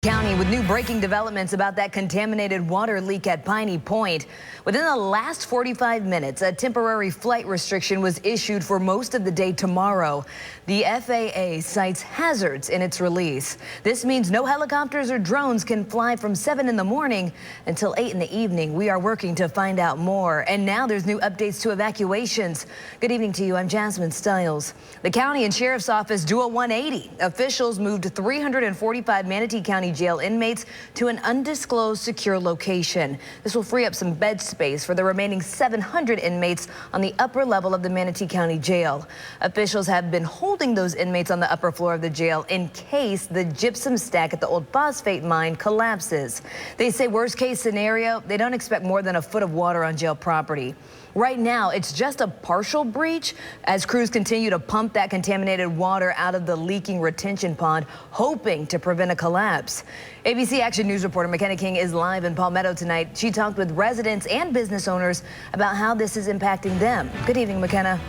County with new breaking developments about that contaminated water leak at Piney Point. Within the last 45 minutes, a temporary flight restriction was issued for most of the day tomorrow. The FAA cites hazards in its release. This means no helicopters or drones can fly from 7 in the morning until 8 in the evening. We are working to find out more. And now there's new updates to evacuations. Good evening to you. I'm Jasmine Stiles. The county and sheriff's office do a 180. Officials moved 345 Manatee County jail inmates to an undisclosed secure location. This will free up some bed space for the remaining 700 inmates on the upper level of the Manatee County Jail. Officials have been holding those inmates on the upper floor of the jail in case the gypsum stack at the old phosphate mine collapses. They say worst case scenario, they don't expect more than a foot of water on jail property. Right now, it's just a partial breach as crews continue to pump that contaminated water out of the leaking retention pond, hoping to prevent a collapse. ABC Action News reporter McKenna King is live in Palmetto tonight. She talked with residents and business owners about how this is impacting them. Good evening, McKenna.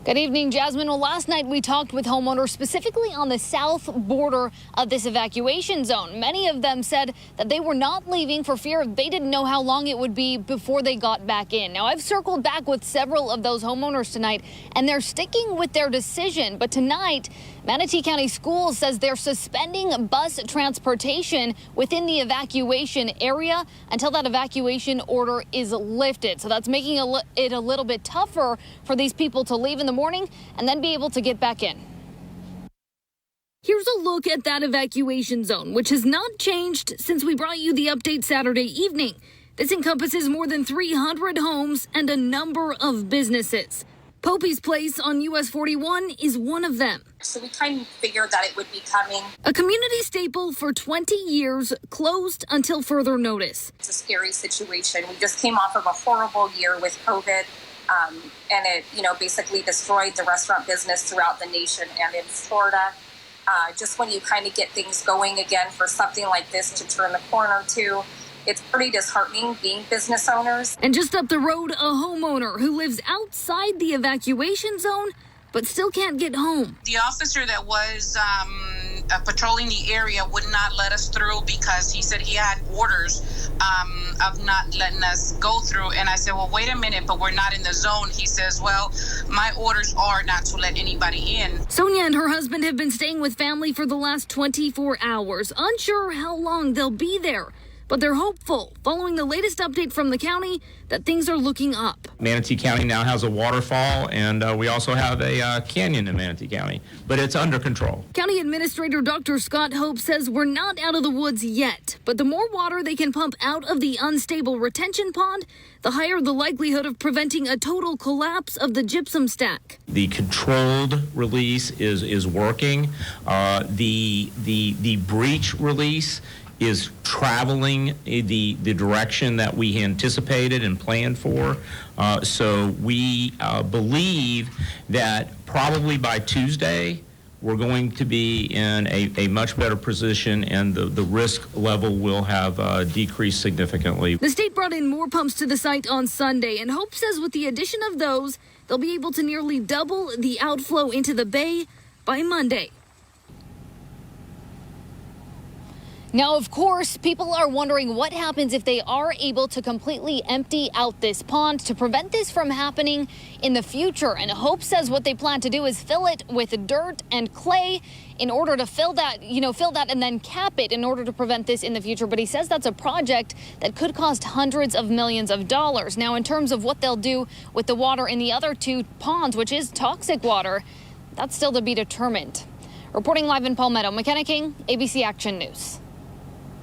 Good evening, Jasmine. Well, last night we talked with homeowners specifically on the south border of this evacuation zone. Many of them said that they were not leaving for fear they didn't know how long it would be before they got back in. Now, I've circled back with several of those homeowners tonight, and they're sticking with their decision. But tonight, Manatee County Schools says they're suspending bus transportation within the evacuation area until that evacuation order is lifted. So that's making it a little bit tougher for these people to leave in the morning and then be able to get back in. Here's a look at that evacuation zone, which has not changed since we brought you the update Saturday evening. This encompasses more than 300 homes and a number of businesses. Popey's Place on US 41 is one of them. So we kind of figured that it would be coming. A community staple for 20 years, closed until further notice. It's a scary situation. We just came off of a horrible year with COVID, and it, basically destroyed the restaurant business throughout the nation and in Florida. Just when you kind of get things going again for something like this to turn the corner to, it's pretty disheartening being business owners. And just up the road, a homeowner who lives outside the evacuation zone but still can't get home. The officer that was patrolling the area would not let us through because he said he had orders of not letting us go through. And I said, well, wait a minute, but we're not in the zone. He says, well, my orders are not to let anybody in. Sonia and her husband have been staying with family for the last 24 hours, unsure how long they'll be there. But they're hopeful, following the latest update from the county, that things are looking up. Manatee County now has a waterfall, and we also have a canyon in Manatee County, but it's under control. County Administrator Dr. Scott Hope says we're not out of the woods yet, but the more water they can pump out of the unstable retention pond, the higher the likelihood of preventing a total collapse of the gypsum stack. The controlled release is working. The breach release is traveling the direction that we anticipated and planned for. So we believe that probably by Tuesday, we're going to be in a much better position, and the risk level will have decreased significantly. The state brought in more pumps to the site on Sunday, and Hope says with the addition of those, they'll be able to nearly double the outflow into the bay by Monday. Now, of course, people are wondering what happens if they are able to completely empty out this pond to prevent this from happening in the future. And Hope says what they plan to do is fill it with dirt and clay in order to fill that and then cap it in order to prevent this in the future. But he says that's a project that could cost hundreds of millions of dollars. Now, in terms of what they'll do with the water in the other two ponds, which is toxic water, that's still to be determined. Reporting live in Palmetto, McKenna King, ABC Action News.